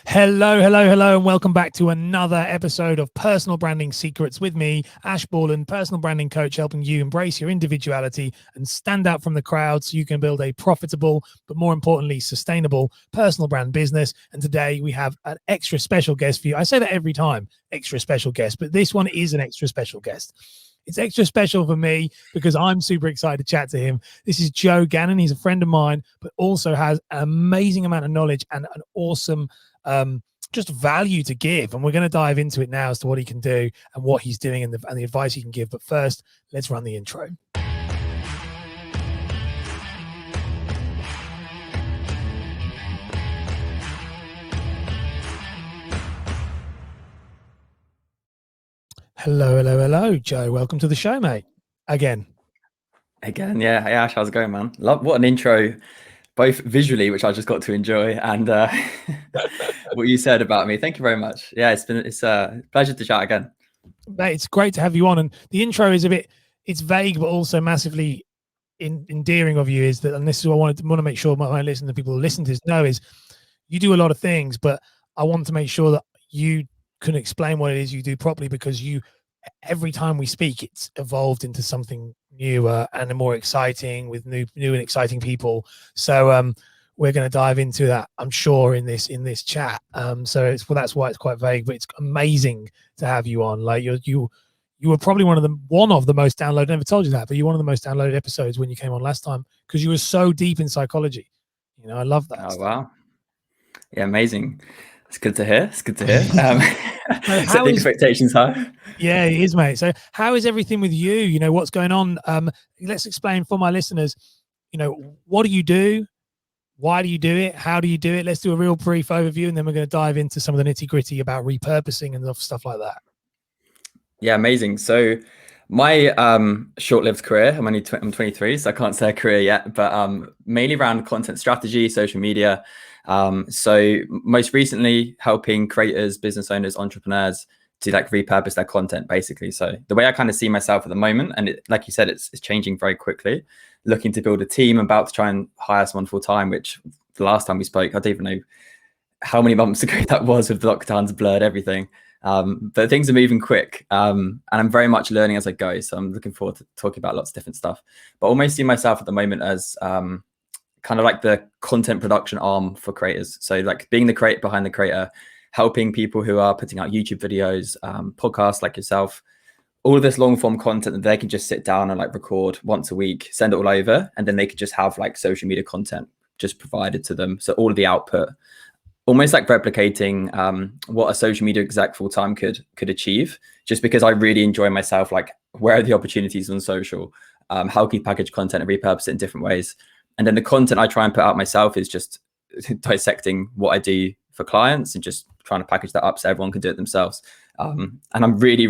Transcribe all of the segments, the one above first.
Hello, hello, hello, and welcome back to another episode of Personal Branding Secrets with me, Ash Borland, personal branding coach, helping you embrace your individuality and stand out from the crowd so you can build a profitable, but more importantly, sustainable personal brand business. And today we have an extra special guest for you. I say that every time, extra special guest, but this one is an extra special guest. It's extra special for me because I'm super excited to chat to him. This is Joe Gannon. He's a friend of mine, but also has an amazing amount of knowledge and an awesome just value to give. And we're going to dive into it now as to what he can do and what he's doing and the advice he can give. But first, let's run the intro. Hello, hello, hello, Joe. Welcome to the show, mate. Again, yeah. Hey, Ash, how's it going, man? What an intro, both visually, which I just got to enjoy, and what you said about me. Thank you very much. Yeah, it's a pleasure to chat again. Mate, it's great to have you on. And the intro is it's vague, but also massively endearing of you. Is that, and this is what I want to make sure my listeners, people who listen to this know, is you do a lot of things, but I want to make sure that you can explain what it is you do properly, because every time we speak, it's evolved into something newer and more exciting with new and exciting people. So we're going to dive into that, I'm sure, in this chat. So that's why it's quite vague, but it's amazing to have you on. Like you were probably one of the most downloaded. I never told you that, but you're one of the most downloaded episodes when you came on last time, because you were so deep in psychology. You know, I love that. Oh, wow. Yeah, amazing. It's good to hear. Set the expectations high. Yeah, it is, mate. So how is everything with you? You know, what's going on? Let's explain for my listeners, you know, what do you do? Why do you do it? How do you do it? Let's do a real brief overview, and then we're going to dive into some of the nitty gritty about repurposing and stuff like that. Yeah, amazing. So my short-lived career, I'm 23, so I can't say a career yet, but mainly around content strategy, social media. So most recently helping creators, business owners, entrepreneurs to like repurpose their content, basically. So the way I kind of see myself at the moment, and like you said, it's changing very quickly, looking to build a team, about to try and hire someone full time, which the last time we spoke, I don't even know how many months ago that was, with the lockdowns blurred everything. But things are moving quick, and I'm very much learning as I go. So I'm looking forward to talking about lots of different stuff, but almost see myself at the moment as kind of like the content production arm for creators. So like being the creator behind the creator, helping people who are putting out YouTube videos, podcasts like yourself, all of this long form content that they can just sit down and like record once a week, send it all over, and then they could just have like social media content just provided to them. So all of the output, almost like replicating what a social media exec full time could achieve, just because I really enjoy myself, like where are the opportunities on social, how can you package content and repurpose it in different ways. And then the content I try and put out myself is just dissecting what I do for clients and just trying to package that up so everyone can do it themselves. And I'm really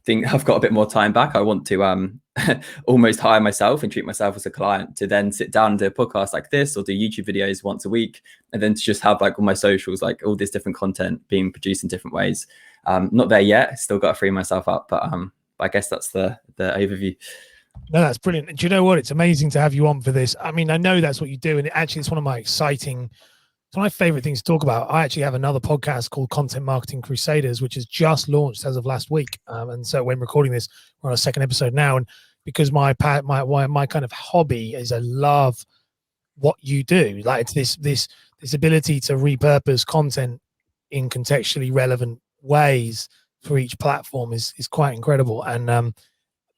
think I've got a bit more time back. I want to almost hire myself and treat myself as a client to then sit down and do a podcast like this, or do YouTube videos once a week, and then to just have like all my socials, like all this different content being produced in different ways. Not there yet. Still got to free myself up, but I guess that's the overview. No, that's brilliant. And do you know what? It's amazing to have you on for this. I mean, I know that's what you do, and it's one of my it's one of my favorite things to talk about. I actually have another podcast called Content Marketing Crusaders, which has just launched as of last week. And so when recording this, we're on a second episode now. And because my kind of hobby is, I love what you do. Like it's this ability to repurpose content in contextually relevant ways for each platform is quite incredible. And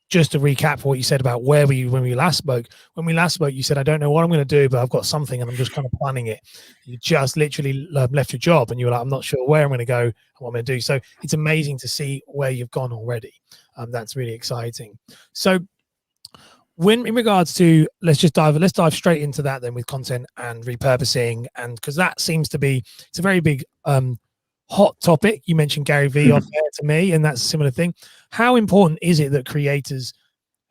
just to recap what you said about where were you when we last spoke. When we last spoke, you said, I don't know what I'm going to do, but I've got something and I'm just kind of planning it. You just literally left your job and you were like, I'm not sure where I'm going to go and what I'm going to do. So it's amazing to see where you've gone already. That's really exciting. So when in regards to, let's dive straight into that then with content and repurposing, and because that seems to be, it's a very big hot topic. You mentioned Gary Vee off there to me, and that's a similar thing. How important is it that creators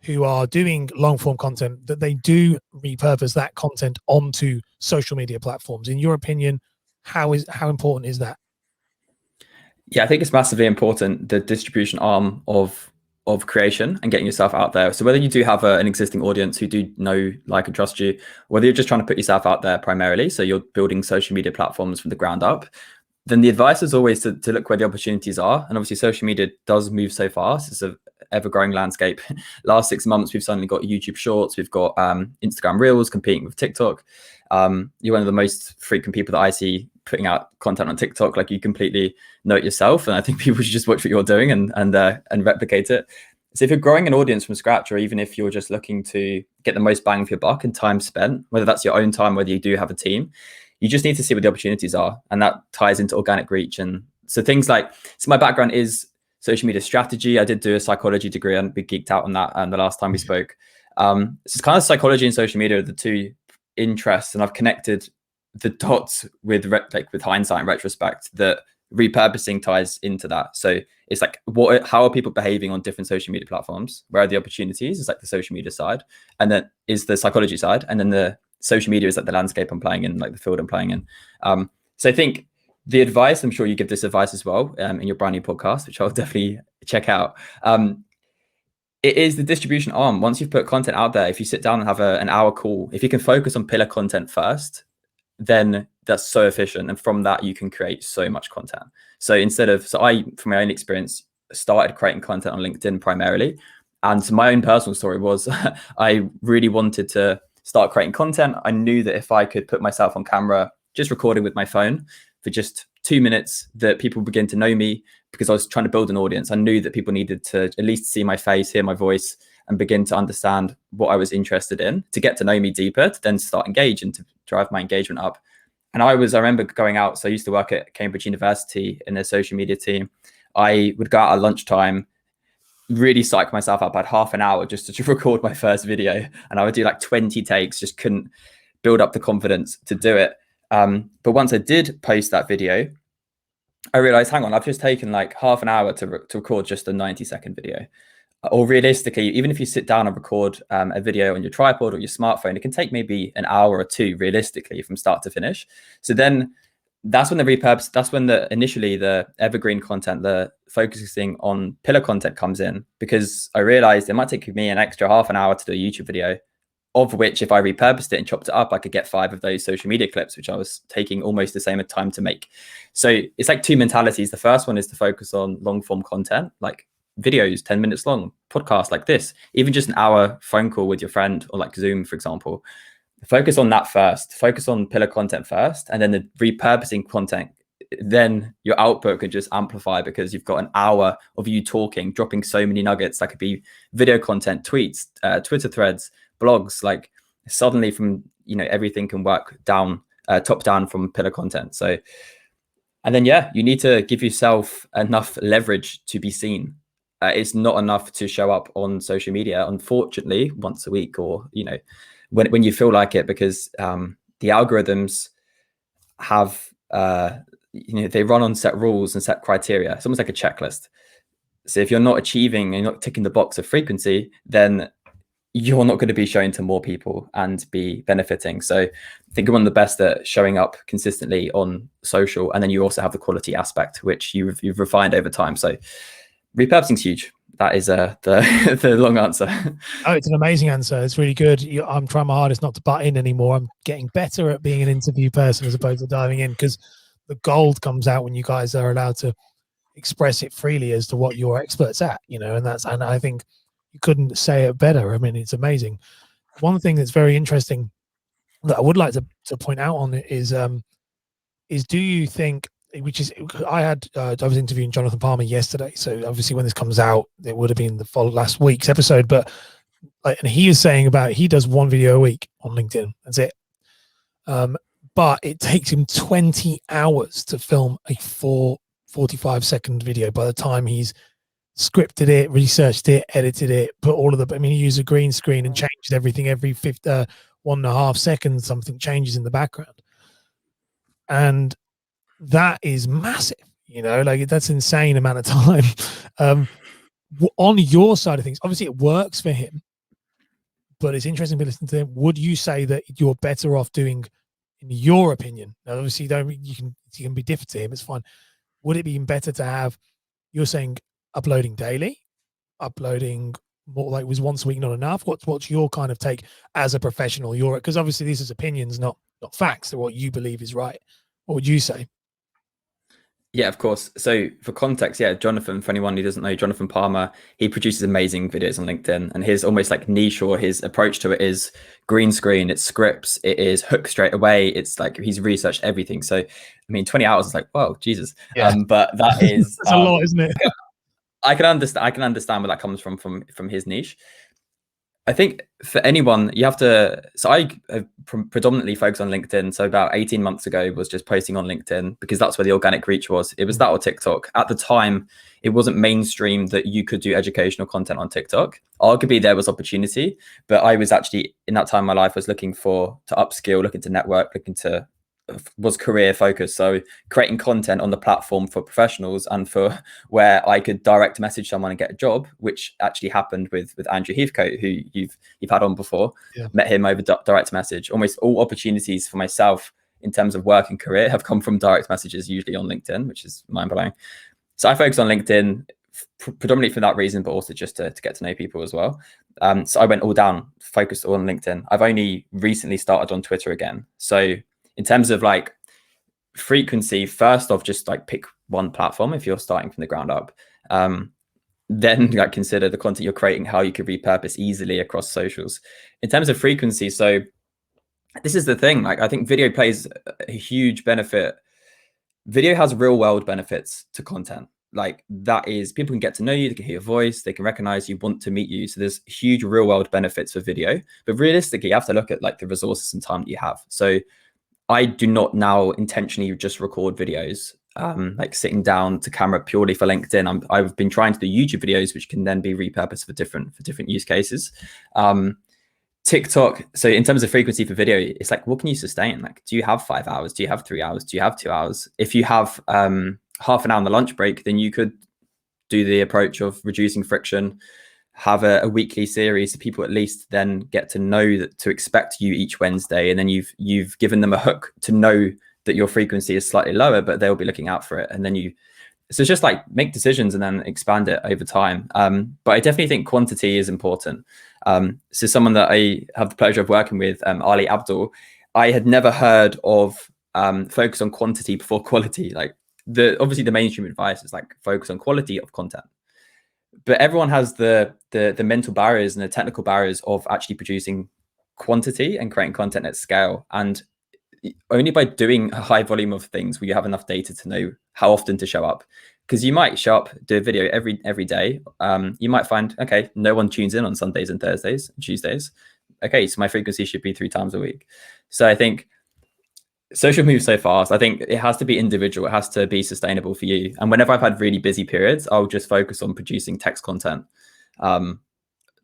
who are doing long form content, that they do repurpose that content onto social media platforms? In your opinion, how important is that? Yeah, I think it's massively important, the distribution arm of of creation and getting yourself out there. So whether you do have an existing audience who do know, like, and trust you, whether you're just trying to put yourself out there primarily, so you're building social media platforms from the ground up, then the advice is always to look where the opportunities are. And obviously social media does move so fast. It's an ever-growing landscape. Last 6 months, we've suddenly got YouTube Shorts, we've got Instagram Reels competing with TikTok. You're one of the most frequent people that I see putting out content on TikTok. Like, you completely know it yourself, and I think people should just watch what you're doing and replicate it. So if you're growing an audience from scratch, or even if you're just looking to get the most bang for your buck and time spent, whether that's your own time, whether you do have a team, you just need to see what the opportunities are, and that ties into organic reach. And so things like, so my background is social media strategy. I did do a psychology degree and we geeked out on that the last time we spoke. So it's kind of psychology and social media are the two interests, and I've connected the dots with with hindsight and retrospect, that repurposing ties into that. So it's like, how are people behaving on different social media platforms? Where are the opportunities? It's like the social media side, and then is the psychology side, and then the social media is like the landscape I'm playing in, like the field I'm playing in. So I think the advice, I'm sure you give this advice as well in your brand new podcast, which I'll definitely check out. It is the distribution arm. Once you've put content out there, if you sit down and have an hour call, if you can focus on pillar content first, then that's so efficient. And from that, you can create so much content. So I, from my own experience, started creating content on LinkedIn primarily. And so my own personal story was I really wanted to start creating content. I knew that if I could put myself on camera, just recording with my phone for just 2 minutes, that people begin to know me, because I was trying to build an audience. I knew that people needed to at least see my face, hear my voice, and begin to understand what I was interested in, to get to know me deeper, to then start engaging, to drive my engagement up. And I remember going out. So I used to work at Cambridge University in their social media team. I would go out at lunchtime, really psych myself up. I had half an hour just to record my first video, and I would do like 20 takes, just couldn't build up the confidence to do it. But once I did post that video, I realized, hang on, I've just taken like half an hour to record just a 90-second video. Or realistically, even if you sit down and record a video on your tripod or your smartphone, it can take maybe an hour or two realistically from start to finish. So then that's when initially the evergreen content, the focusing on pillar content comes in, because I realized it might take me an extra half an hour to do a YouTube video, of which if I repurposed it and chopped it up, I could get 5 of those social media clips, which I was taking almost the same time to make. So it's like two mentalities. The first one is to focus on long form content, like videos, 10 minutes long, podcasts like this, even just an hour phone call with your friend, or like Zoom, for example. Focus on that first, focus on pillar content first, and then the repurposing content, then your output could just amplify, because you've got an hour of you talking, dropping so many nuggets. That could be video content, tweets, Twitter threads, blogs. Like, suddenly from, everything can work down, top down from pillar content. So, and then, you need to give yourself enough leverage to be seen. It's not enough to show up on social media, unfortunately, once a week, or, when you feel like it, because the algorithms have, they run on set rules and set criteria. It's almost like a checklist. So if you're not achieving and you're not ticking the box of frequency, then you're not going to be shown to more people and be benefiting. So I think you're one of the best at showing up consistently on social. And then you also have the quality aspect, which you've refined over time. So repurposing is huge. That is the long answer. Oh, it's an amazing answer. It's really good. I'm trying my hardest not to butt in anymore. I'm getting better at being an interview person as opposed to diving in, because the gold comes out when you guys are allowed to express it freely as to what you're experts at, and I think you couldn't say it better. I mean, it's amazing. One thing that's very interesting that I would like to point out on it is do you think, I was interviewing Jonathan Palmer yesterday, so obviously when this comes out, it would have been the last week's episode, but and he is saying about, he does 1 video a week on LinkedIn. That's it. But it takes him 20 hours to film a 45-second video by the time he's scripted it, researched it, edited it, put all of he used a green screen and changed everything every 1.5 seconds, something changes in the background. And that is massive, that's insane amount of time. On your side of things, obviously it works for him, but it's interesting to listen to him. Would you say that you're better off doing, in your opinion, now obviously you can be different to him, it's fine. Would it be better to have, you're saying, uploading daily, uploading more, like was once a week not enough? What's your kind of take as a professional? Because obviously this is opinions, not facts, or what you believe is right. What would you say? Yeah, of course. So for context, yeah, Jonathan, for anyone who doesn't know, Jonathan Palmer, he produces amazing videos on LinkedIn, and his almost like niche, or his approach to it is green screen, it's scripts, it is hook straight away. It's like he's researched everything. So, I mean, 20 hours is like, whoa, Jesus. Yeah. But that is that's a lot, isn't it? I can understand where that comes from his niche. I think for anyone, you have to. So I have predominantly focused on LinkedIn. So about 18 months ago was just posting on LinkedIn because that's where the organic reach was. It was that or TikTok. At the time, it wasn't mainstream that you could do educational content on TikTok. Arguably, there was opportunity, but I was actually in that time in my life was looking to upskill, looking to network, was career focused. So creating content on the platform for professionals and for where I could direct message someone and get a job, which actually happened with Andrew Heathcote, who you've had on before. Yeah. Met him over direct message. Almost all opportunities for myself in terms of work and career have come from direct messages, usually on LinkedIn, which is mind blowing. So I focus on LinkedIn predominantly for that reason, but also just to get to know people as well. So I went all down, focused on LinkedIn. I've only recently started on Twitter again. So in terms of like frequency, first off, just like pick one platform if you're starting from the ground up. Then like consider the content you're creating, how you could repurpose easily across socials. In terms of frequency, so this is the thing, like I think video plays a huge benefit. Video has real world benefits to content. Like that is, people can get to know you, they can hear your voice, they can recognize you, want to meet you. So there's huge real world benefits for video, but realistically you have to look at like the resources and time that you have. So I do not now intentionally just record videos, like sitting down to camera purely for LinkedIn. I've been trying to do YouTube videos, which can then be repurposed for different use cases. TikTok. So in terms of frequency for video, it's like, what can you sustain? Like, do you have 5 hours? Do you have 3 hours? Do you have 2 hours? If you have half an hour on the lunch break, then you could do the approach of reducing friction, have a weekly series so people at least then get to know that to expect you each Wednesday, and then you've given them a hook to know that your frequency is slightly lower, but they'll be looking out for it. And then so it's just like make decisions and then expand it over time. But I definitely think quantity is important. So someone that I have the pleasure of working with, Ali Abdul, I had never heard of focus on quantity before quality. Like obviously the mainstream advice is like focus on quality of content. But everyone has the mental barriers and the technical barriers of actually producing quantity and creating content at scale. And only by doing a high volume of things will you have enough data to know how often to show up. Because you might show up, do a video every day. You might find, okay, no one tunes in on Sundays and Thursdays and Tuesdays. Okay, so my frequency should be 3 times a week. So I think social moves so fast. I think it has to be individual. It has to be sustainable for you. And whenever I've had really busy periods, I'll just focus on producing text content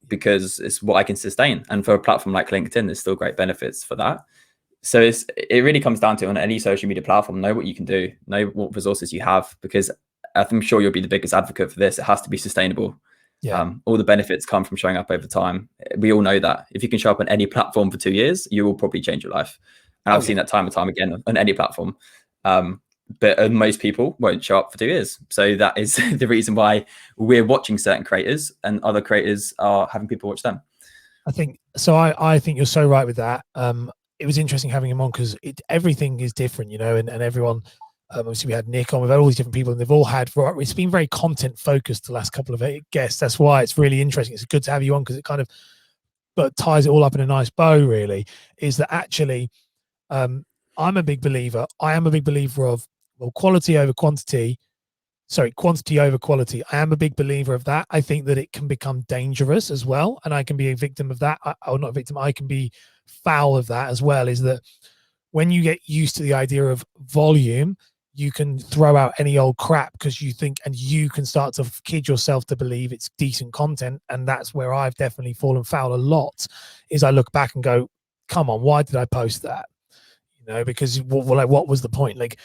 because it's what I can sustain. And for a platform like LinkedIn, there's still great benefits for that. So it really comes down to, on any social media platform, know what you can do, know what resources you have, because I'm sure you'll be the biggest advocate for this. It has to be sustainable. Yeah. All the benefits come from showing up over time. We all know that. If you can show up on any platform for 2 years, you will probably change your life. And I've seen that time and time again on any platform. But most people won't show up for 2 years. So that is the reason why we're watching certain creators and other creators are having people watch them. I think so. I think you're so right with that. It was interesting having him on because everything is different, you know, and everyone, obviously we had Nick on, we've had all these different people and they've all had, it's been very content focused the last couple of guests. That's why it's really interesting. It's good to have you on because it kind of ties it all up in a nice bow, really, is that actually I'm a big believer. I am a big believer of, well, quality over quantity. Sorry, quantity over quality. I am a big believer of that. I think that it can become dangerous as well. And I can be a victim of that. Or not a victim, I can be foul of that as well, is that when you get used to the idea of volume, you can throw out any old crap because you think, and you can start to kid yourself to believe it's decent content. And that's where I've definitely fallen foul a lot, is I look back and go, come on, why did I post that? You know, because what was the point? Like,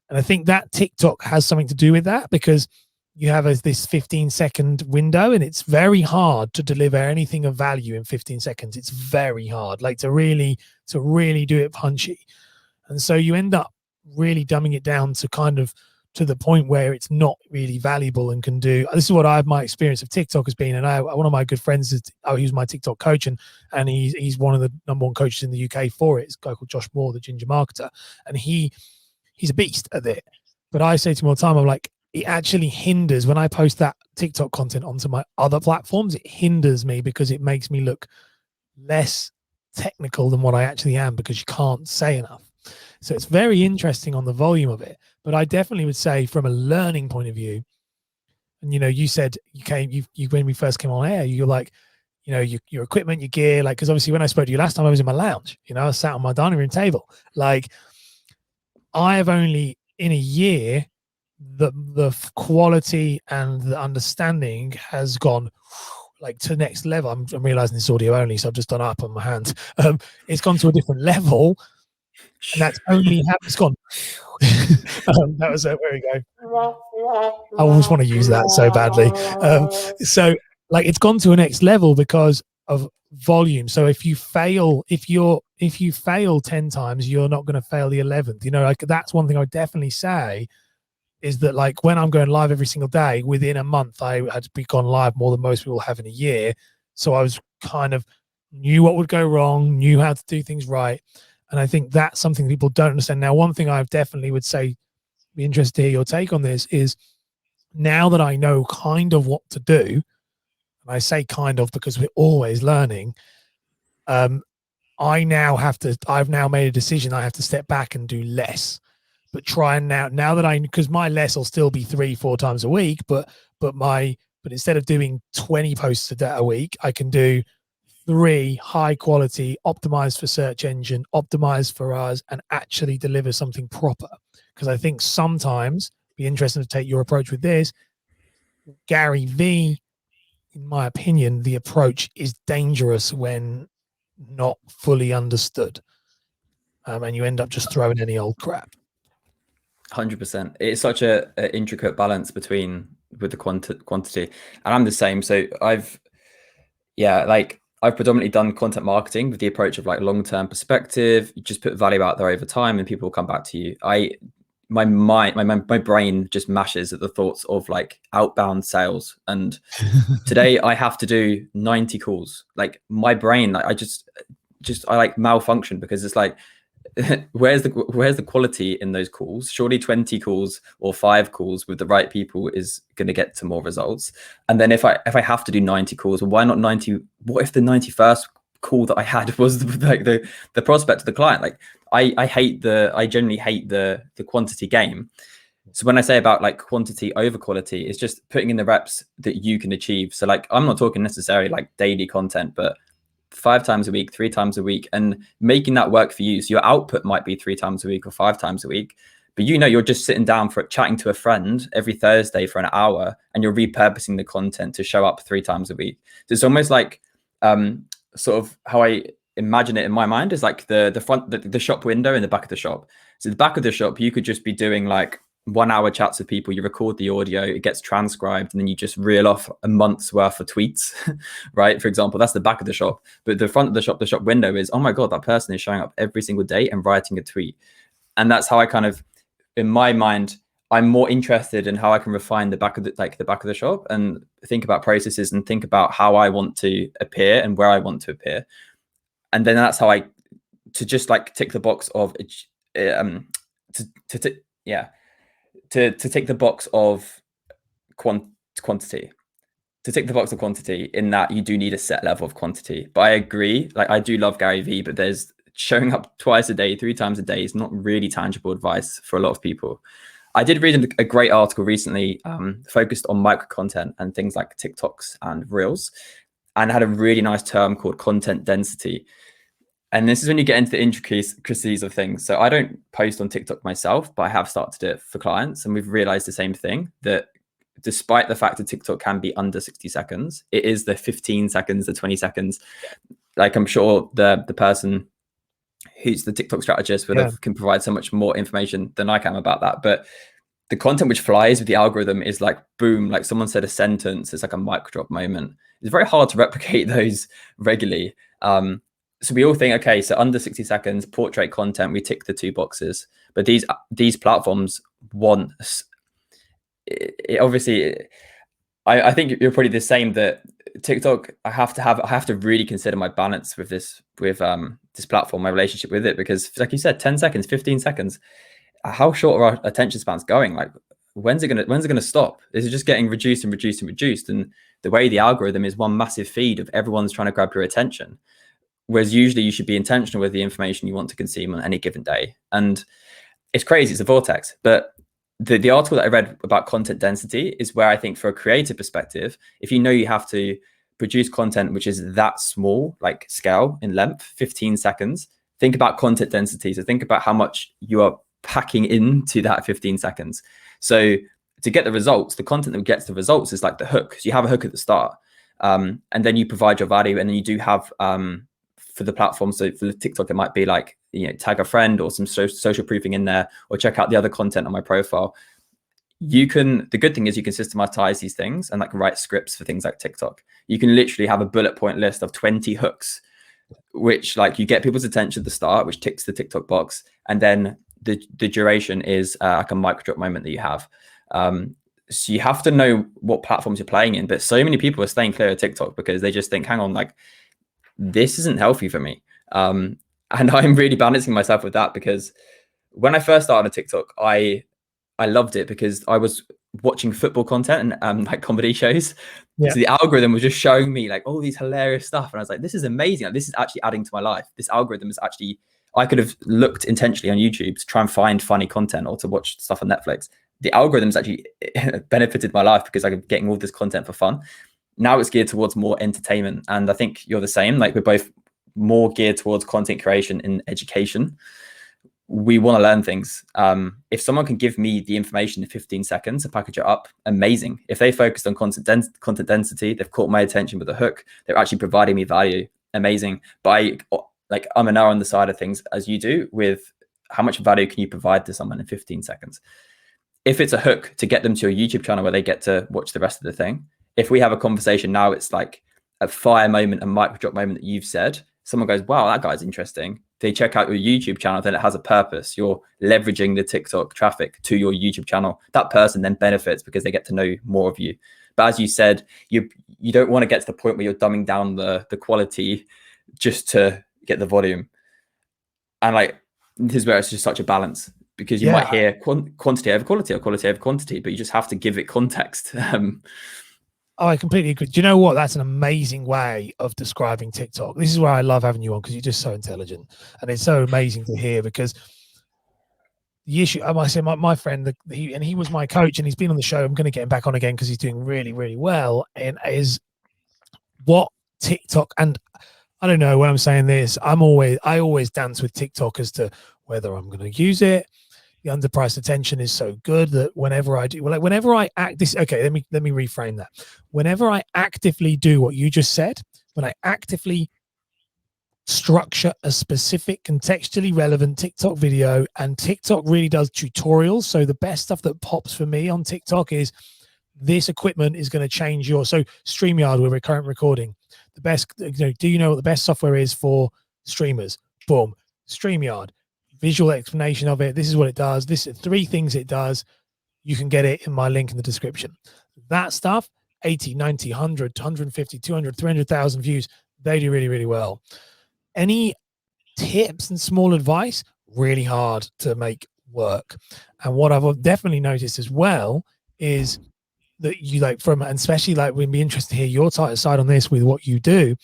and I think that TikTok has something to do with that, because you have this 15-second window and it's very hard to deliver anything of value in 15 seconds. It's very hard, like to really do it punchy. And so you end up really dumbing it down to kind of to the point where it's not really valuable and can do. This is what my experience of TikTok has been. And one of my good friends is, he was my TikTok coach, and he's one of the #1 coaches in the UK for it. It's a guy called Josh Moore, the ginger marketer, and he's a beast at it. But I say to him all the time, I'm like, it actually hinders when I post that TikTok content onto my other platforms. It hinders me because it makes me look less technical than what I actually am, because you can't say enough. So it's very interesting on the volume of it. But I definitely would say, from a learning point of view, and you said you when we first came on air, you're like, your equipment, your gear, like, because obviously when I spoke to you last time, I was in my lounge. I was sat on my dining room table. Like, I have only in a year, the quality and the understanding has gone like to the next level. I'm realizing this audio only, so I've just done up on my hand. It's gone to a different level, and that's only it's gone. That was it. Where we go. I always want to use that so badly. So like, it's gone to a next level because of volume. So if you fail 10 times, you're not going to fail the 11th. Like, that's one thing I would definitely say, is that, like, when I'm going live every single day, within a month, I had gone live more than most people have in a year. So I was kind of knew what would go wrong, knew how to do things right. And I think that's something people don't understand. Now, one thing I definitely would say, be interested to hear your take on this, is now that I know kind of what to do, and I say kind of because we're always learning, I've now made a decision. I have to step back and do less. But try and now that because my less will still be 3-4 times a week, but instead of doing 20 posts a week, I can do 3 high quality, optimized for search engine, optimized for us, and actually deliver something proper. Because I think sometimes, be interested to take your approach with this, Gary V, in my opinion, the approach is dangerous when not fully understood, and you end up just throwing any old crap. 100%. It's such a intricate balance with the quantity, and I'm the same. So I've predominantly done content marketing with the approach of like long-term perspective. You just put value out there over time, and people will come back to you. My brain just mashes at the thoughts of like outbound sales, and today I have to do 90 calls. Like, my brain, like, I like malfunction, because it's like, where's the quality in those calls? Surely 20 calls or 5 calls with the right people is going to get to more results. And then if I have to do 90 calls, well, why not 90? What if the 91st call that I had was the prospect to the client? Like, I generally hate the quantity game. So when I say about like quantity over quality, it's just putting in the reps that you can achieve. So like, I'm not talking necessarily like daily content, but 5 times a week, 3 times a week, and making that work for you. So your output might be 3 times a week or 5 times a week, but you're just sitting down for chatting to a friend every Thursday for an hour, and you're repurposing the content to show up 3 times a week. So it's almost like sort of how I imagine it in my mind is like the shop window in the back of the shop. So the back of the shop, you could just be doing like 1-hour chats with people. You record the audio, it gets transcribed, and then you just reel off a month's worth of tweets, right? For example, that's the back of the shop. But the front of the shop window is, oh my God, that person is showing up every single day and writing a tweet. And that's how I kind of, in my mind, I'm more interested in how I can refine the back of the shop, and think about processes, and think about how I want to appear and where I want to appear. And then that's how to just like tick the box of to tick the box of quantity. To tick the box of quantity, in that you do need a set level of quantity. But I agree, like, I do love Gary V, but there's showing up twice a day, 3 times a day is not really tangible advice for a lot of people. I did read a great article recently focused on micro content and things like TikToks and Reels, and had a really nice term called content density. And this is when you get into the intricacies of things. So I don't post on TikTok myself, but I have started to do it for clients. And we've realized the same thing, that despite the fact that TikTok can be under 60 seconds, it is the 15 seconds, the 20 seconds. Like, I'm sure the person who's the TikTok strategist can provide so much more information than I can about that. But the content which flies with the algorithm is like, boom, like someone said a sentence, it's like a mic drop moment. It's very hard to replicate those regularly. So we all think, okay, so under 60 seconds, portrait content, we tick the 2 boxes. But these platforms want it obviously, I think you're probably the same, that TikTok, I have to really consider my balance with this platform, my relationship with it, because like you said, 10 seconds, 15 seconds, how short are our attention spans going? Like, when's it gonna stop? Is it just getting reduced and reduced and reduced? And the way the algorithm is one massive feed of everyone's trying to grab your attention, whereas usually you should be intentional with the information you want to consume on any given day. And it's crazy, it's a vortex. But the article that I read about content density is where I think, for a creative perspective, if you know you have to produce content which is that small, like scale in length, 15 seconds, think about content density. So think about how much you are packing into that 15 seconds. So to get the results, the content that gets the results is like the hook. So you have a hook at the start, and then you provide your value, and then you do have for the platform. So for the TikTok, it might be like, tag a friend or some social proofing in there, or check out the other content on my profile. The good thing is you can systematize these things and like write scripts for things like TikTok. You can literally have a bullet point list of 20 hooks, which like you get people's attention at the start, which ticks the TikTok box. And then the duration is like a mic drop moment that you have. So you have to know what platforms you're playing in, but so many people are staying clear of TikTok because they just think, hang on, like, this isn't healthy for me. And I'm really balancing myself with that, because when I first started on TikTok, I loved it because I was watching football content and like comedy shows. Yeah. So the algorithm was just showing me like all these hilarious stuff. And I was like, this is amazing. Like, this is actually adding to my life. This algorithm is actually, I could have looked intentionally on YouTube to try and find funny content or to watch stuff on Netflix. The algorithm's actually benefited my life because I'm getting all this content for fun. Now it's geared towards more entertainment. And I think you're the same. Like, we're both more geared towards content creation in education. We want to learn things. If someone can give me the information in 15 seconds to package it up, amazing. If they focused on content density, they've caught my attention with a hook, they're actually providing me value, amazing. But I'm an hour on the side of things, as you do, with how much value can you provide to someone in 15 seconds? If it's a hook to get them to a YouTube channel where they get to watch the rest of the thing, if we have a conversation now, it's like a fire moment, a mic drop moment that you've said, someone goes, wow, that guy's interesting. They check out your YouTube channel, then it has a purpose. You're leveraging the TikTok traffic to your YouTube channel. That person then benefits because they get to know more of you. But as you said, you don't want to get to the point where you're dumbing down the quality just to get the volume. And like, this is where it's just such a balance, because you might hear quantity over quality or quality over quantity, but you just have to give it context. Oh, I completely agree. Do you know what? That's an amazing way of describing TikTok. This is why I love having you on, because you're just so intelligent, and it's so amazing to hear. Because the issue, I might say, my friend, he was my coach, and he's been on the show. I'm going to get him back on again because he's doing really, really well. And is what TikTok, and I don't know when I'm saying this, I always dance with TikTok as to whether I'm going to use it. The underpriced attention is so good that whenever I do, whenever I act this, okay, let me reframe that. Whenever I actively do what you just said, when I actively structure a specific contextually relevant TikTok video, and TikTok really does tutorials. So the best stuff that pops for me on TikTok is, this equipment is going to change your, so StreamYard, where we're currently recording, the best, do you know what the best software is for streamers? Boom, StreamYard. Visual explanation of it. This is what it does. This is 3 things it does. You can get it in my link in the description. That stuff, 80, 90, 100, 150, 200, 300,000 views. They do really, really well. Any tips and small advice, really hard to make work. And what I've definitely noticed as well is that you and especially we'd be interested to hear your side on this with what you do.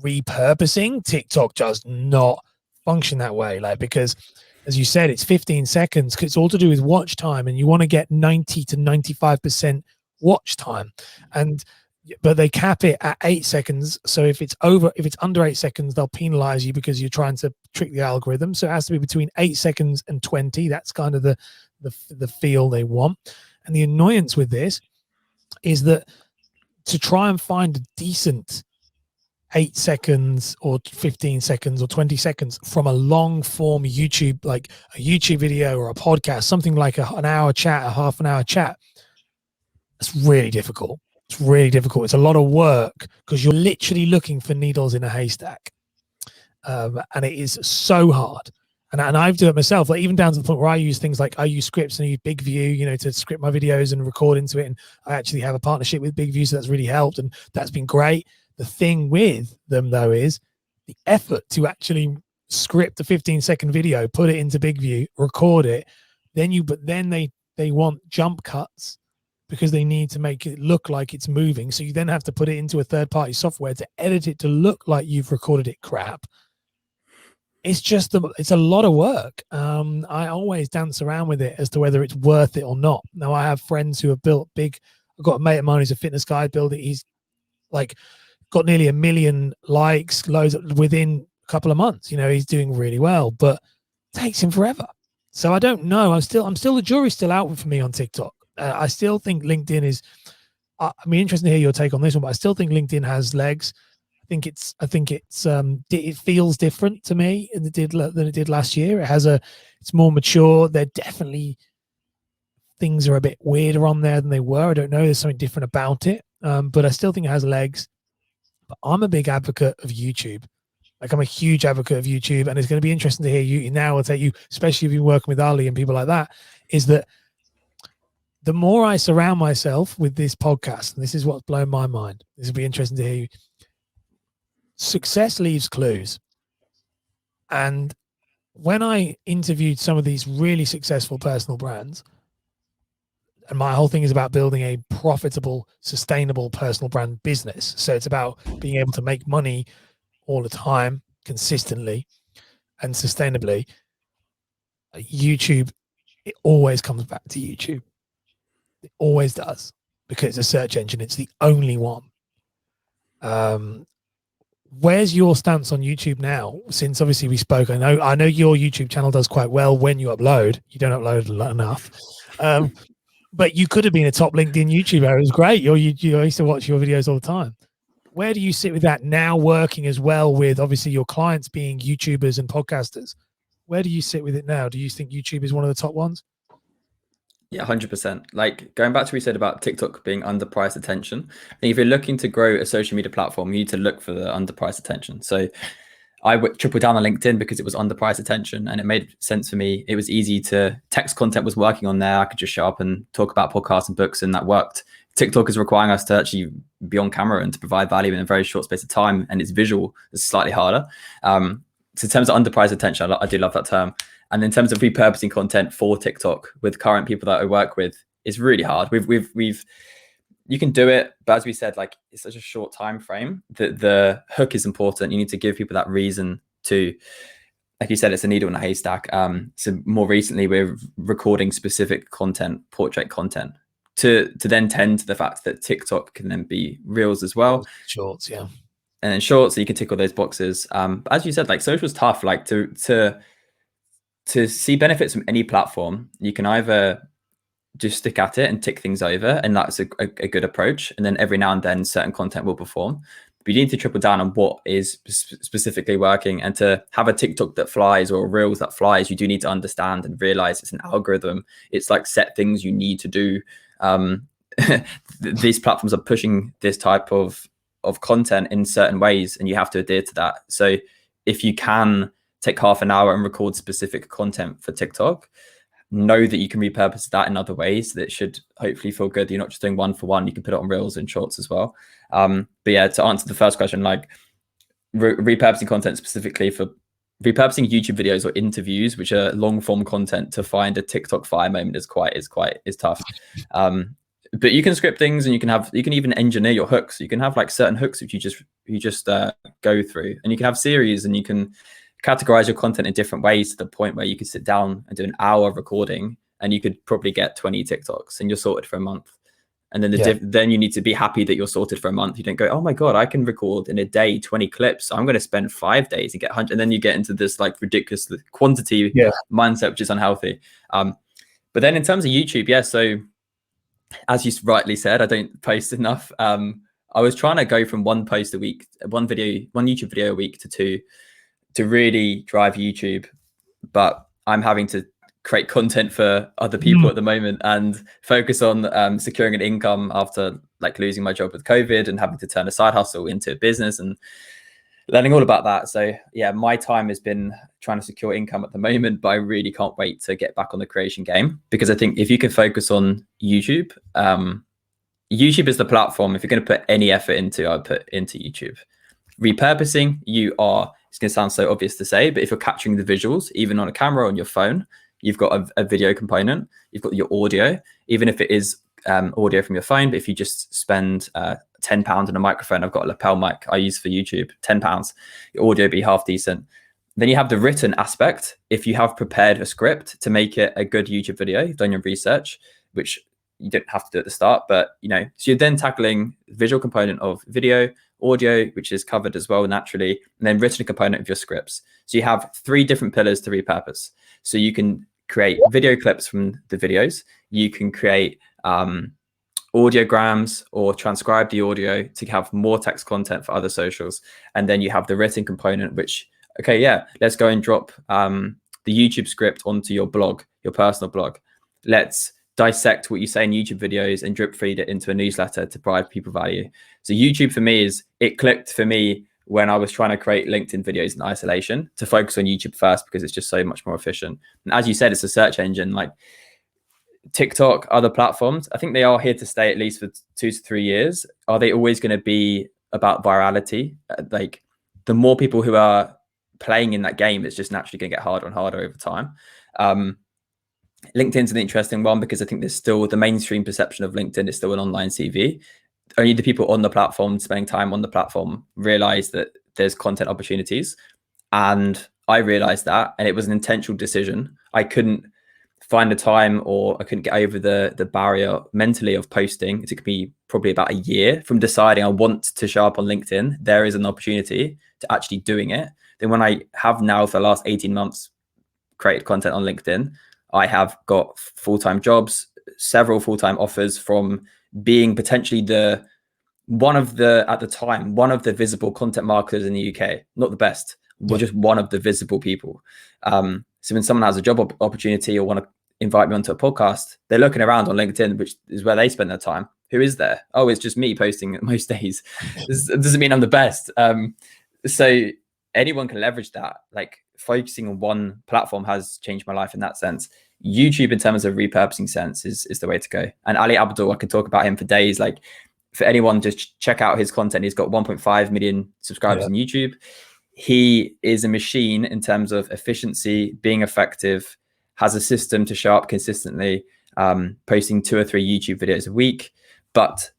Repurposing, TikTok does not function that way, because as you said, it's 15 seconds. It's all to do with watch time, and you want to get 90 to 95% watch time, but they cap it at 8 seconds. So if it's under 8 seconds, they'll penalize you because you're trying to trick the algorithm. So it has to be between 8 seconds and 20. That's kind of the feel they want. And the annoyance with this is that to try and find a decent 8 seconds or 15 seconds or 20 seconds from a long form YouTube, like a YouTube video or a podcast, something like an hour chat, a half an hour chat, it's really difficult. It's really difficult. It's a lot of work because you're literally looking for needles in a haystack. And it is so hard. And I've done it myself, like even down to the point where I use things like I use scripts and I use BigView, you know, to script my videos and record into it. And I actually have a partnership with BigView, so that's really helped, and that's been great. The thing with them though is the effort to actually script a 15-second video, put it into BigView, record it, but then they want jump cuts because they need to make it look like it's moving. So you then have to put it into a third-party software to edit it to look like you've recorded it crap. It's a lot of work. I always dance around with it as to whether it's worth it or not. Now I have friends who have built big. I've got a mate of mine who's a fitness guy. He's like got nearly 1 million likes, loads within a couple of months. You know, he's doing really well, but it takes him forever. So I don't know. I'm still the jury's still out for me on TikTok. I still think LinkedIn is. I mean, interesting to hear your take on this one, but I still think LinkedIn has legs. I think it feels different to me than it did last year. It's more mature. They're definitely, things are a bit weirder on there than they were. I don't know. There's something different about it. But I still think it has legs. But I'm a big advocate of YouTube. Like, I'm a huge advocate of YouTube, and it's going to be interesting to hear you now. I'll tell you, especially if you're working with Ali and people like that, is that the more I surround myself with this podcast, and this is what's blown my mind. This will be interesting to hear you. Success leaves clues. And when I interviewed some of these really successful personal brands, and my whole thing is about building a profitable, sustainable personal brand business. So it's about being able to make money all the time, consistently and sustainably. YouTube, it always comes back to YouTube. It always does, because it's a search engine. It's the only one. Where's your stance on YouTube now? Since obviously we spoke, I know your YouTube channel does quite well when you upload. You don't upload enough, but you could have been a top LinkedIn YouTuber. It was great. I used to watch your videos all the time. Where do you sit with that now, working as well with obviously your clients being YouTubers and podcasters? Where do you sit with it now? Do you think YouTube is one of the top ones? Yeah, 100%. Like, going back to what we said about TikTok being underpriced attention, I think if you're looking to grow a social media platform, you need to look for the underpriced attention. So I tripled down on LinkedIn because it was underpriced attention, and it made sense for me. It was easy to, text content was working on there. I could just show up and talk about podcasts and books, and that worked. TikTok is requiring us to actually be on camera and to provide value in a very short space of time, and it's visual. It's slightly harder. So in terms of underpriced attention, I do love that term. And in terms of repurposing content for TikTok with current people that I work with, it's really hard. You can do it, but as we said, like, it's such a short time frame that the hook is important. You need to give people that reason to, like you said, it's a needle in a haystack. So more recently, we're recording specific content, portrait content, to then tend to the fact that TikTok can then be reels as well. Shorts, yeah. And then shorts, so you can tick all those boxes. But as you said, like, social is tough. Like, to see benefits from any platform, you can either just stick at it and tick things over, and that's a good approach. And then every now and then certain content will perform. But you need to triple down on what is specifically working. And to have a TikTok that flies or a Reels that flies, you do need to understand and realize it's an algorithm. It's like set things you need to do. These platforms are pushing this type of content in certain ways, and you have to adhere to that. So if you can take half an hour and record specific content for TikTok, know that you can repurpose that in other ways that should hopefully feel good. You're not just doing one for one. You can put it on Reels and Shorts as well. But yeah, to answer the first question, like, repurposing content specifically for repurposing YouTube videos or interviews, which are long form content, to find a TikTok fire moment is tough. But you can script things, and you can even engineer your hooks. You can have like certain hooks which you just go through, and you can have series, and you can categorize your content in different ways to the point where you could sit down and do an hour of recording, and you could probably get 20 TikToks, and you're sorted for a month. And then then you need to be happy that you're sorted for a month. You don't go, oh my God, I can record in a day 20 clips. I'm going to spend 5 days and get 100. And then you get into this like ridiculous quantity mindset, which is unhealthy. But then in terms of YouTube, yeah. So as you rightly said, I don't post enough. I was trying to go from one post a week, one YouTube video a week to 2, to really drive YouTube. But I'm having to create content for other people at the moment and focus on securing an income after like losing my job with COVID and having to turn a side hustle into a business. And learning all about that. So yeah, my time has been trying to secure income at the moment, but I really can't wait to get back on the creation game, because I think if you can focus on YouTube, YouTube is the platform. If you're going to put any effort into, I'd put into YouTube. Repurposing, it's going to sound so obvious to say, but if you're capturing the visuals, even on a camera on your phone, you've got a video component, you've got your audio, even if it is audio from your phone. But if you just spend £10 on a microphone, I've got a lapel mic I use for YouTube, £10, your audio be half decent. Then you have the written aspect. If you have prepared a script to make it a good YouTube video, you've done your research, which you don't have to do at the start, but so you're then tackling the visual component of video, audio, which is covered as well naturally, and then written component of your scripts. So you have 3 different pillars to repurpose. So you can create video clips from the videos, you can create audiograms or transcribe the audio to have more text content for other socials, and then you have the written component, which let's go and drop the YouTube script onto your blog, your personal blog. Let's dissect what you say in YouTube videos and drip feed it into a newsletter to provide people value. So YouTube for me it clicked for me when I was trying to create LinkedIn videos in isolation, to focus on YouTube first, because it's just so much more efficient. And as you said, it's a search engine. Like TikTok, other platforms, I think they are here to stay at least for 2 to 3 years. Are they always going to be about virality? Like the more people who are playing in that game, it's just naturally going to get harder and harder over time. LinkedIn's an interesting one, because I think there's still the mainstream perception of LinkedIn is still an online CV. Only the people on the platform, spending time on the platform, realize that there's content opportunities. And I realized that, and it was an intentional decision. I couldn't find the time, or I couldn't get over the barrier mentally of posting. It took me probably about a year from deciding I want to show up on LinkedIn. There is an opportunity to actually doing it. Then when I have now for the last 18 months created content on LinkedIn, I have got full-time jobs, several full-time offers from being potentially one of the visible content marketers in the UK. Not the best, but just one of the visible people. So when someone has a job opportunity or want to invite me onto a podcast, they're looking around on LinkedIn, which is where they spend their time. Who is there? Oh, it's just me posting most days. This doesn't mean I'm the best. So anyone can leverage that. Like focusing on one platform has changed my life in that sense. YouTube, in terms of repurposing sense, is the way to go. And Ali Abdul, I could talk about him for days. Like for anyone, just check out his content. He's got 1.5 million subscribers on YouTube. He is a machine in terms of efficiency, being effective, has a system to show up consistently, posting 2 or 3 YouTube videos a week. But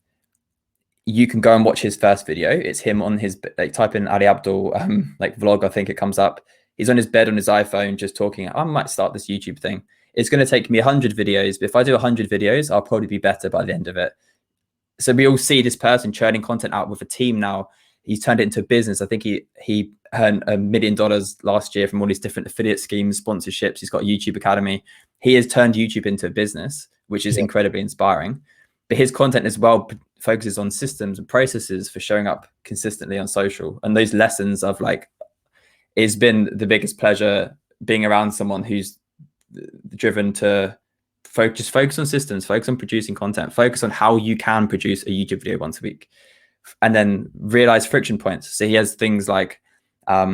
you can go and watch his first video. It's him on his, like, type in Ali Abdul vlog, I think it comes up. He's on his bed on his iPhone just talking. I might start this YouTube thing. It's going to take me 100 videos, but if I do 100 videos, I'll probably be better by the end of it. So we all see this person churning content out with a team now. He's turned it into a business. I think he earned $1 million last year from all these different affiliate schemes, sponsorships. He's got a YouTube Academy. He has turned YouTube into a business, which is incredibly inspiring. But his content as well focuses on systems and processes for showing up consistently on social. And those lessons of it's been the biggest pleasure being around someone who's driven to focus on systems, focus on producing content, focus on how you can produce a YouTube video once a week, and then realize friction points. So he has things like, as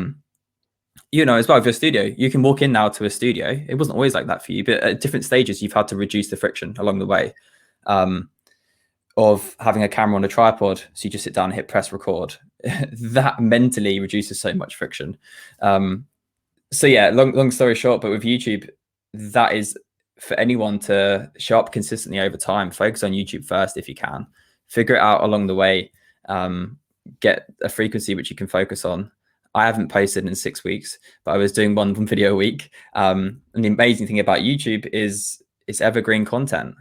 well with your studio, you can walk in now to a studio. It wasn't always like that for you, but at different stages, you've had to reduce the friction along the way of having a camera on a tripod. So you just sit down and hit press record. That mentally reduces so much friction. So yeah, long story short, but with YouTube, that is for anyone to show up consistently over time. Focus on YouTube first if you can. Figure it out along the way. Get a frequency which you can focus on. I haven't posted in 6 weeks, but I was doing one video a week. And the amazing thing about YouTube is it's evergreen content.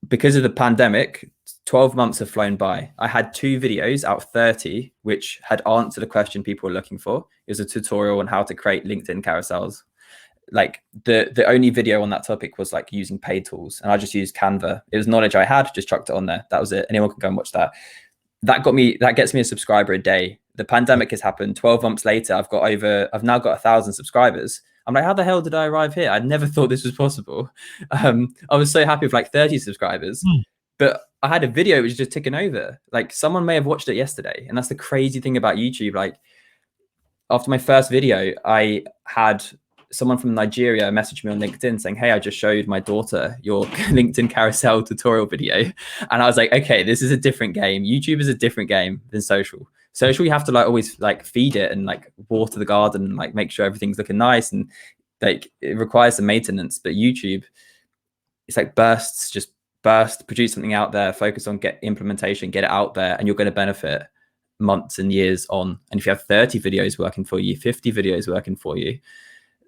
Because of the pandemic, 12 months have flown by. I had 2 videos out of 30, which had answered a question people were looking for. It was a tutorial on how to create LinkedIn carousels. Like the only video on that topic was like using paid tools, and I just used Canva. It was knowledge I had, just chucked it on there. That was it. Anyone can go and watch that. That gets me a subscriber a day. The pandemic has happened. 12 months later, I've now got 1,000 subscribers. I'm like, how the hell did I arrive here? I never thought this was possible. I was so happy with like 30 subscribers, but I had a video which was just ticking over. Like someone may have watched it yesterday. And that's the crazy thing about YouTube. Like after my first video, I had someone from Nigeria messaged me on LinkedIn saying, hey, I just showed my daughter your LinkedIn carousel tutorial video. And I was like, okay, this is a different game. YouTube is a different game than social. Social, you have to like always like feed it and like water the garden and like make sure everything's looking nice, and like it requires some maintenance. But YouTube, it's like bursts, just burst, produce something out there, focus on get implementation, get it out there, and you're going to benefit months and years on. And if you have 30 videos working for you, 50 videos working for you,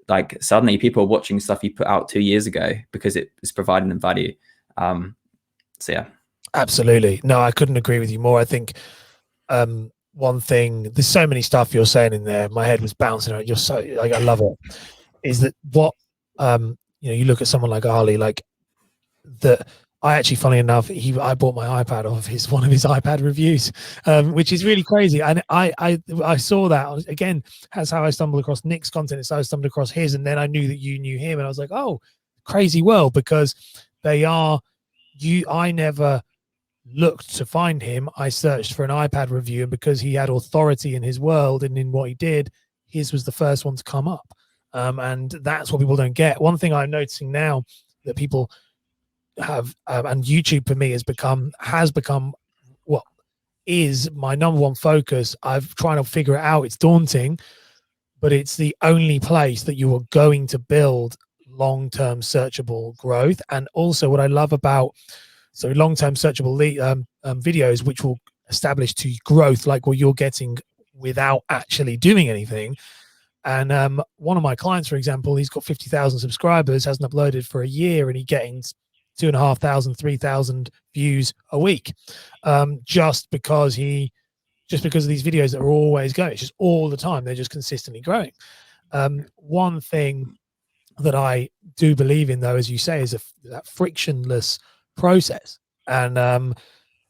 like suddenly people are watching stuff you put out 2 years ago because it is providing them value. So yeah. Absolutely. No, I couldn't agree with you more. I think one thing, there's so many stuff you're saying in there. My head was bouncing around. You're so like, I love it. Is that what you look at someone like Ali, like that. I actually, funny enough, I bought my iPad off one of his iPad reviews, which is really crazy. And I saw that again. That's how I stumbled across Nick's content. So I stumbled across his, and then I knew that you knew him, and I was like, oh, crazy world, because they are you. I never looked to find him. I searched for an iPad review, and because he had authority in his world and in what he did, his was the first one to come up. And that's what people don't get. One thing I'm noticing now that people have and YouTube for me has become what is my number one focus. I've trying to figure it out. It's daunting, but it's the only place that you are going to build long-term searchable growth. And also what I love about long-term searchable videos, which will establish to growth like what you're getting without actually doing anything. And one of my clients, for example, he's got 50,000 subscribers, hasn't uploaded for a year, and he's getting 2,500, 3,000 views a week, just because of these videos that are always going. It's just all the time. They're just consistently growing. One thing that I do believe in, though, as you say, is that frictionless process. And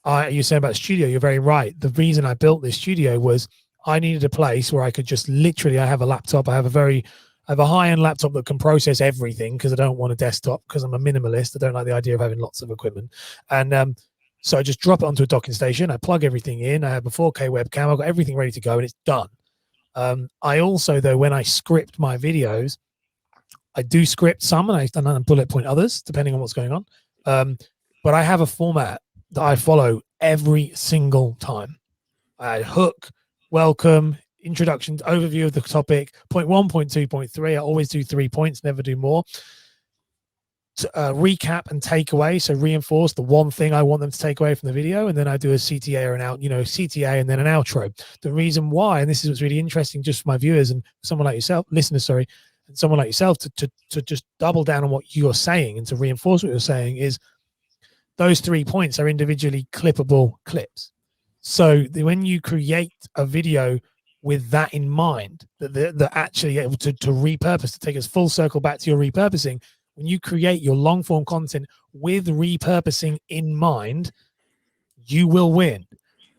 you're saying about the studio, you're very right. The reason I built this studio was I needed a place where I could just literally, I have a laptop. I have a high-end laptop that can process everything, because I don't want a desktop, because I'm a minimalist. I don't like the idea of having lots of equipment. And so I just drop it onto a docking station. I plug everything in. I have a 4K webcam. I've got everything ready to go, and it's done. I also, though, when I script my videos, I do script some, and I bullet point others, depending on what's going on. But I have a format that I follow every single time. I hook, welcome, introduction, overview of the topic, point 1, point 2, point 3. I always do 3 points, never do more. Recap and takeaway, so reinforce the one thing I want them to take away from the video, and then I do a CTA or CTA and then an outro. The reason why, and this is what's really interesting just for my viewers and someone like yourself, listeners, sorry, and someone like yourself to just double down on what you're saying and to reinforce what you're saying, is those 3 points are individually clippable clips. So when you create a video with that in mind, that they're actually able to repurpose, to take us full circle back to your repurposing, when you create your long form content with repurposing in mind, you will win.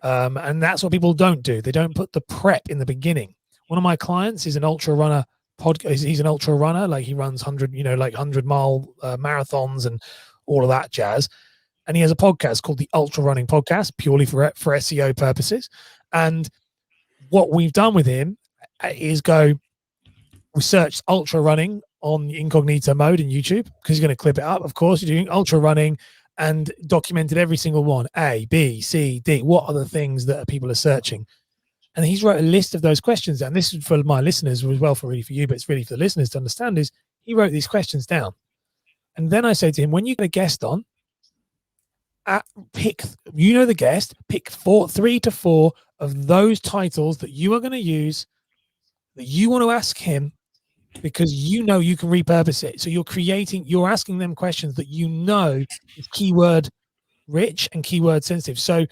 And that's what people don't do. They don't put the prep in the beginning. One of my clients is an ultra runner he's an ultra runner, like he runs 100-mile marathons and all of that jazz. And he has a podcast called the Ultra Running Podcast, purely for SEO purposes. And what we've done with him is we searched ultra running on incognito mode in YouTube, because he's going to clip it up. Of course, you're doing ultra running, and documented every single one, A, B, C, D. What are the things that people are searching? And he's wrote a list of those questions. And this is for my listeners as well, really for you, but it's really for the listeners to understand, is he wrote these questions down. And then I say to him, when you get a guest on, pick the guest, pick 3 to 4 of those titles that you are going to use, that you want to ask him, because you can repurpose it. So you're asking them questions that is keyword rich and keyword sensitive. So,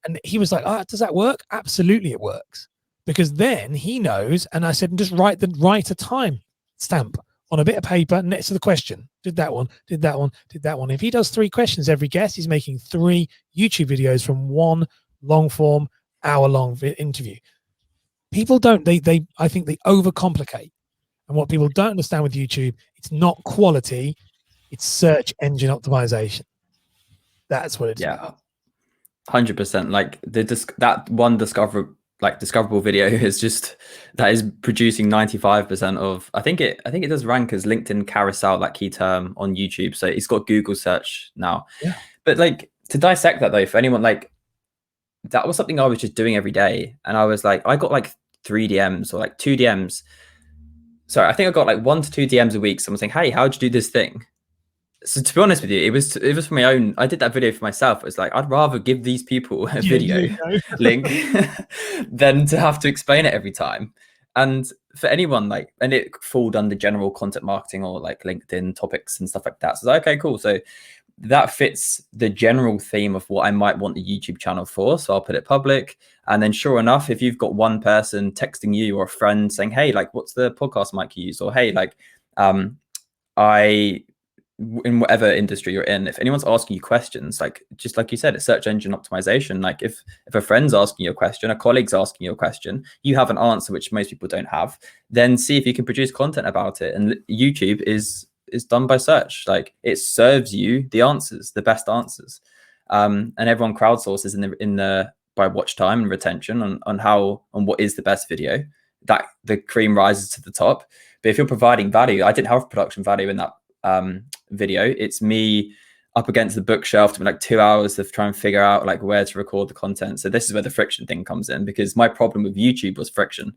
and he was like, does that work? Absolutely it works, because then he knows. And I said, just write a time stamp on a bit of paper next to the question. Did that one, did that one, did that one. If he does 3 questions every guest, he's making 3 YouTube videos from one long form, hour-long interview. People don't, I think they overcomplicate. And what people don't understand with YouTube, it's not quality, it's search engine optimization. That's what it's about. 100%. Like that one discoverable like discoverable video is just that is producing 95% of, I think it does rank as LinkedIn carousel, that key term on YouTube. So it's got Google search now. Yeah. But like, to dissect that though, for anyone, like that was something I was just doing every day. And I was like, I got like 3 DMs or like 2 DMs. Sorry, I think I got like 1 to 2 DMs a week. Someone saying, hey, how'd you do this thing? So to be honest with you, it was for my own. I did that video for myself. It was like, I'd rather give these people a video link than to have to explain it every time. And for anyone, like, and it falls under general content marketing or like LinkedIn topics and stuff like that. So okay, cool. So that fits the general theme of what I might want the YouTube channel for. So I'll put it public. And then sure enough, if you've got one person texting you or a friend saying, hey, like, what's the podcast mic you use? Or hey, like, in whatever industry you're in, if anyone's asking you questions, like just like you said, it's search engine optimization. Like if a friend's asking you a question, a colleague's asking you a question, you have an answer which most people don't have, then see if you can produce content about it. And YouTube is done by search. Like it serves you the answers, the best answers. And everyone crowdsources in the by watch time and retention on what is the best video, that the cream rises to the top. But if you're providing value, I didn't have production value in that video. It's me up against the bookshelf to like 2 hours to try and figure out like where to record the content. So this is where the friction thing comes in, because my problem with YouTube was friction.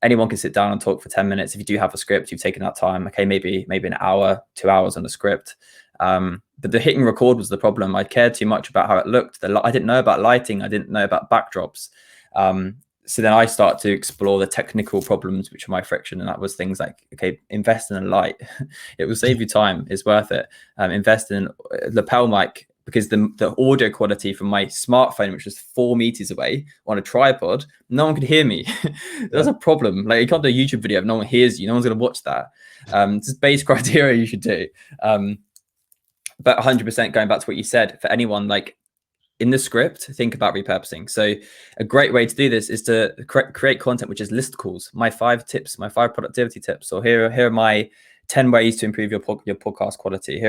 Anyone can sit down and talk for 10 minutes. If you do have a script, you've taken that time. Okay, maybe an hour, 2 hours on the script. But the hitting record was the problem. I cared too much about how it looked. I didn't know about lighting. I didn't know about backdrops. So then I start to explore the technical problems, which are my friction. And that was things like, okay, invest in a light. It will save you time. It's worth it. Invest in a lapel mic, because the audio quality from my smartphone, which was 4 meters away on a tripod, no one could hear me. That's a problem. Like you can't do a YouTube video if no one hears you. No one's going to watch that. It's just base criteria you should do. But 100% going back to what you said, for anyone, like, in the script, think about repurposing. So a great way to do this is to create content, which is list calls, my 5 tips, my 5 productivity tips, or here are my 10 ways to improve your podcast quality.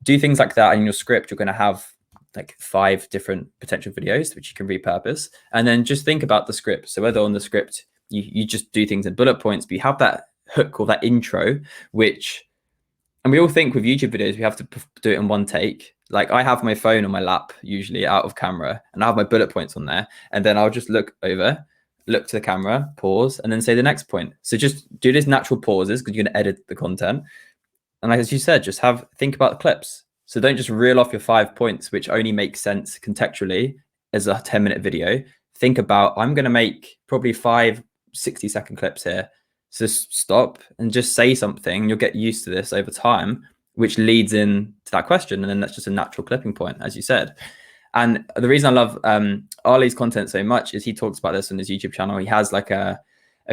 Do things like that. In your script, you're going to have like 5 different potential videos, which you can repurpose. And then just think about the script. So whether on the script, you just do things in bullet points, but you have that hook or that intro, and we all think with YouTube videos, we have to do it in one take. Like I have my phone on my lap, usually out of camera, and I have my bullet points on there. And then I'll just look to the camera, pause, and then say the next point. So just do these natural pauses, because you're going to edit the content. And like, as you said, just think about the clips. So don't just reel off your 5 points, which only make sense contextually as a 10-minute video. Think about, I'm going to make probably 5 60-second clips here. So stop and just say something. You'll get used to this over time, which leads in to that question. And then that's just a natural clipping point, as you said. And the reason I love Ali's content so much is he talks about this on his YouTube channel. He has like a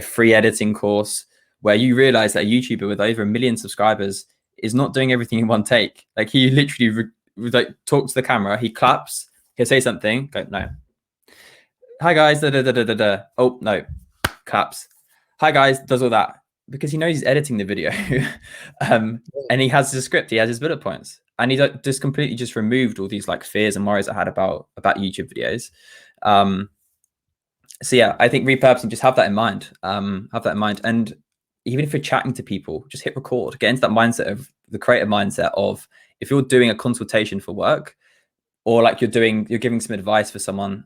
free editing course where you realize that a YouTuber with over 1 million subscribers is not doing everything in one take. Like he literally like talks to the camera, he claps, he'll say something, go, no. Hi guys, da da da da da da. Oh no, claps. Hi guys, does all that, because he knows he's editing the video. And he has the script, he has his bullet points, and he just completely just removed all these like fears and worries I had about YouTube videos. So yeah, I think repurposing, just have that in mind. And even if you're chatting to people, just hit record, get into that mindset of the creative mindset of, if you're doing a consultation for work, or like you're giving some advice for someone,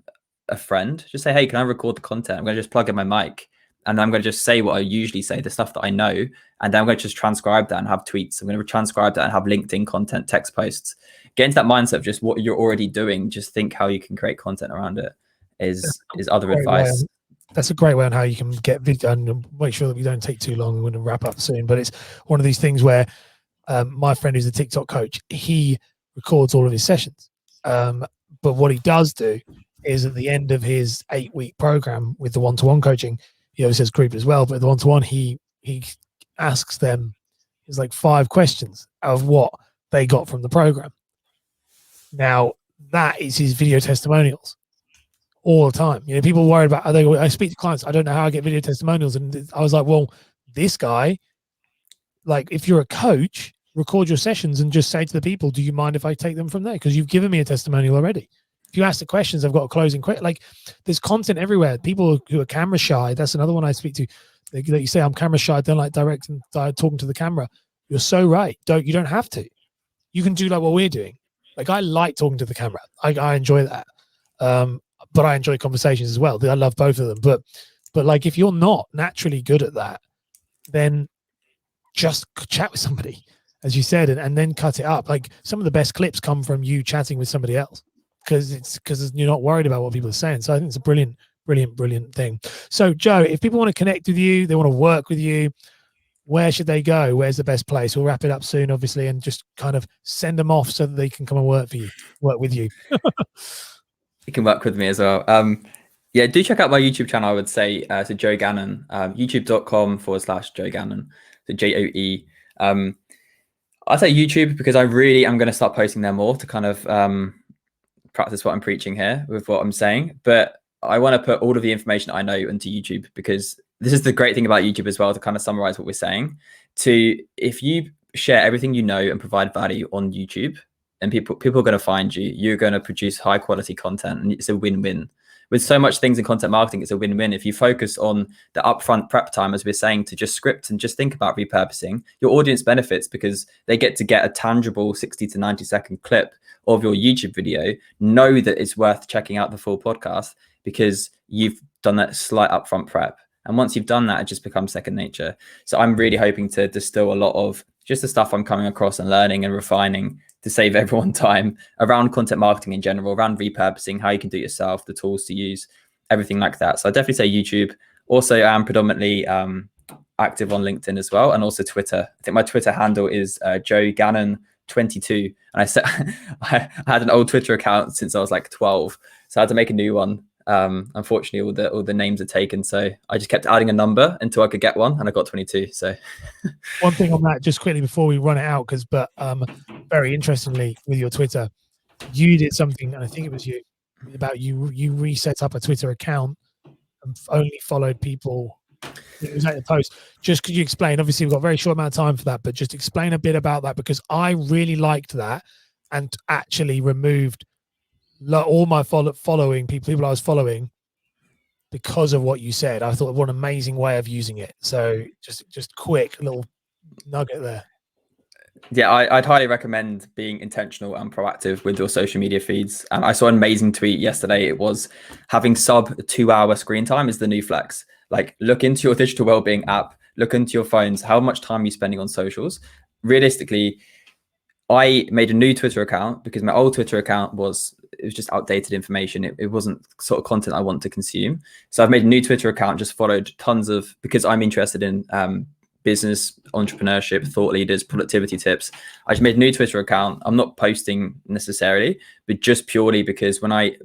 a friend, just say, hey, can I record the content? I'm going to just plug in my mic. And I'm going to just say what I usually say, the stuff that I know. And then I'm going to just transcribe that and have tweets. I'm going to transcribe that and have LinkedIn content, text posts. Get into that mindset of just what you're already doing. Just think how you can create content around it is other advice. That's a great way on how you can get video, and make sure that we don't take too long. We're going to wrap up soon. But it's one of these things where my friend who's a TikTok coach, he records all of his sessions. But what he does do is at the end of his 8-week program with the one-to-one coaching, he always says group as well, but the one-to-one, he asks them, it's like 5 questions of what they got from the program. Now, that is his video testimonials all the time. You know, people worried about, I speak to clients, I don't know how I get video testimonials. And I was like, well, this guy, like, if you're a coach, record your sessions and just say to the people, do you mind if I take them from there? Because you've given me a testimonial already. if you ask the questions, I've got a closing question. Like, there's content everywhere. People who are camera shy, that's another one I speak to. That you say, I'm camera shy, I don't like talking to the camera. You're so right. You don't have to. You can do like what we're doing. Like, I like talking to the camera. I enjoy that. But I enjoy conversations as well. I love both of them. But like, if you're not naturally good at that, then just chat with somebody, as you said, and then cut it up. Like, some of the best clips come from you chatting with somebody else because you're not worried about what people are saying. So I think it's a brilliant thing. So Joe, if people want to connect with you, they want to work with you, where should they go? Where's the best place? We'll wrap it up soon, obviously, and just kind of send them off so that they can come and work with you. You can work with me as well. Yeah, do check out my YouTube channel, I would say. So Joe Gannon, youtube.com/Joe Gannon. So JOE. I say YouTube because I really am going to start posting there more to kind of practice what I'm preaching here with what I'm saying. But I want to put all of the information I know into YouTube, because this is the great thing about YouTube as well, to kind of summarize what we're saying. If you share everything you know and provide value on YouTube, and people are going to find you, you're going to produce high quality content, and it's a win-win. With so much things in content marketing, it's a win-win. If you focus on the upfront prep time, as we're saying, to just script and just think about repurposing, your audience benefits because they get a tangible 60 to 90 second clip of your YouTube video, know that it's worth checking out the full podcast because you've done that slight upfront prep. And once you've done that, it just becomes second nature. So I'm really hoping to distill a lot of just the stuff I'm coming across and learning and refining to save everyone time around content marketing in general, around repurposing, how you can do it yourself, the tools to use, everything like that. So I definitely say YouTube. Also, I'm predominantly active on LinkedIn as well, and also Twitter. I think my Twitter handle is Joe Gannon 22. And I had an old Twitter account since I was like 12. So I had to make a new one. Unfortunately, all the names are taken, so I just kept adding a number until I could get one, and I got 22. So one thing on that, just quickly before we run it out, but very interestingly, with your Twitter, you did something, and I think it was you reset up a Twitter account and only followed people. It was at the post. Just could you explain? Obviously, we've got a very short amount of time for that, but just explain a bit about that, because I really liked that and actually removed all my following people I was following because of what you said. I thought, what an amazing way of using it. So just quick little nugget there. Yeah, I'd highly recommend being intentional and proactive with your social media feeds. And I saw an amazing tweet yesterday. It was having sub 2-hour screen time is the new flex. Like, look into your digital wellbeing app, look into your phones, how much time are you spending on socials? Realistically, I made a new Twitter account because my old Twitter account was just outdated information. It wasn't sort of content I want to consume. So I've made a new Twitter account, just followed tons of, because I'm interested in business, entrepreneurship, thought leaders, productivity tips. I just made a new Twitter account. I'm not posting necessarily, but just purely because when I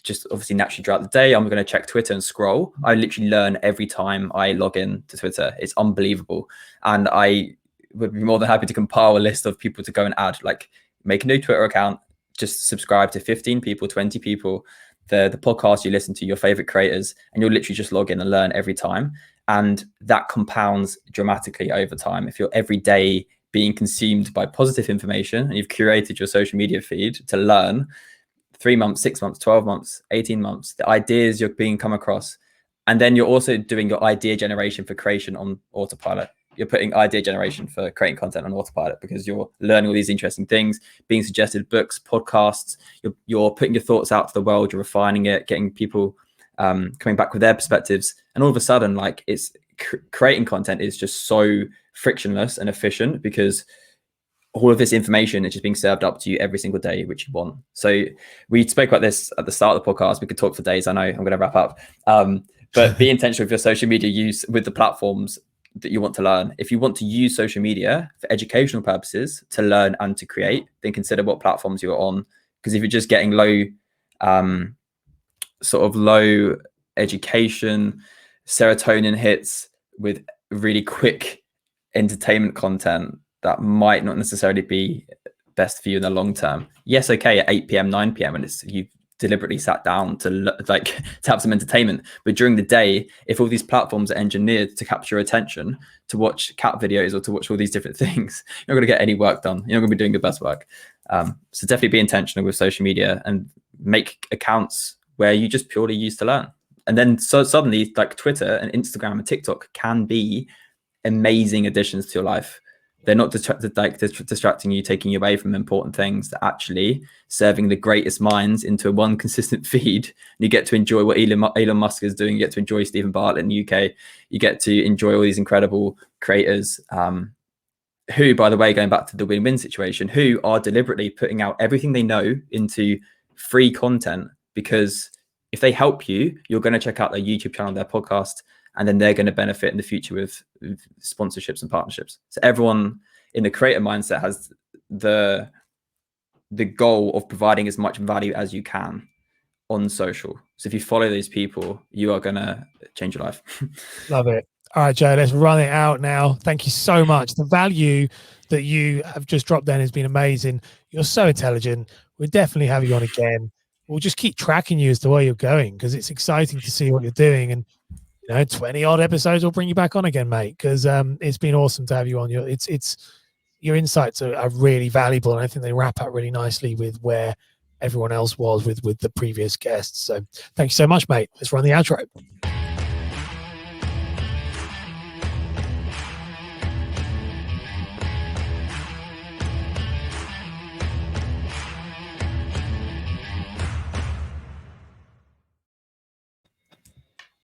just obviously naturally throughout the day, I'm going to check Twitter and scroll. I literally learn every time I log in to Twitter. It's unbelievable. And I would be more than happy to compile a list of people to go and add, like, make a new Twitter account, just subscribe to 15 people, 20 people, the podcast you listen to, your favorite creators, and you'll literally just log in and learn every time. And that compounds dramatically over time. If you're every day being consumed by positive information and you've curated your social media feed to learn 3 months, 6 months, 12 months, 18 months, the ideas you're being come across, and then you're also doing your idea generation for creation on autopilot. You're putting idea generation for creating content on autopilot because you're learning all these interesting things, being suggested books, podcasts, you're putting your thoughts out to the world, you're refining it, getting people coming back with their perspectives. And all of a sudden, like, it's creating content is just so frictionless and efficient because all of this information is just being served up to you every single day, which you want. So we spoke about this at the start of the podcast. We could talk for days. I know I'm going to wrap up, but be intentional with your social media use with the platforms that you want to learn. If you want to use social media for educational purposes to learn and to create, then consider what platforms you're on. Because if you're just getting low education, serotonin hits with really quick entertainment content, that might not necessarily be best for you in the long term. Yes, okay, at 8 p.m, 9 p.m, and you've deliberately sat down to have some entertainment. But during the day, if all these platforms are engineered to capture your attention, to watch cat videos or to watch all these different things, you're not going to get any work done. You're not going to be doing your best work. So definitely be intentional with social media and make accounts where you just purely use to learn. And then so suddenly like Twitter and Instagram and TikTok can be amazing additions to your life. They're not distracting you, taking you away from important things. They're actually serving the greatest minds into one consistent feed. And you get to enjoy what Elon Musk is doing. You get to enjoy Stephen Bartlett in the UK. You get to enjoy all these incredible creators who, by the way, going back to the win-win situation, who are deliberately putting out everything they know into free content, because if they help you, you're going to check out their YouTube channel, their podcast, and then they're going to benefit in the future with sponsorships and partnerships. So everyone in the creator mindset has the goal of providing as much value as you can on social. So if you follow those people, you are going to change your life. Love it. All right, Joe, let's run it out now. Thank you so much. The value that you have just dropped down has been amazing. You're so intelligent. We'll definitely have you on again. We'll just keep tracking you as to where you're going, because it's exciting to see what you're doing. And 20 odd episodes will bring you back on again, mate, because it's been awesome to have you on. Your insights are really valuable, and I think they wrap up really nicely with where everyone else was with the previous guests. So thank you so much, mate. Let's run the outro.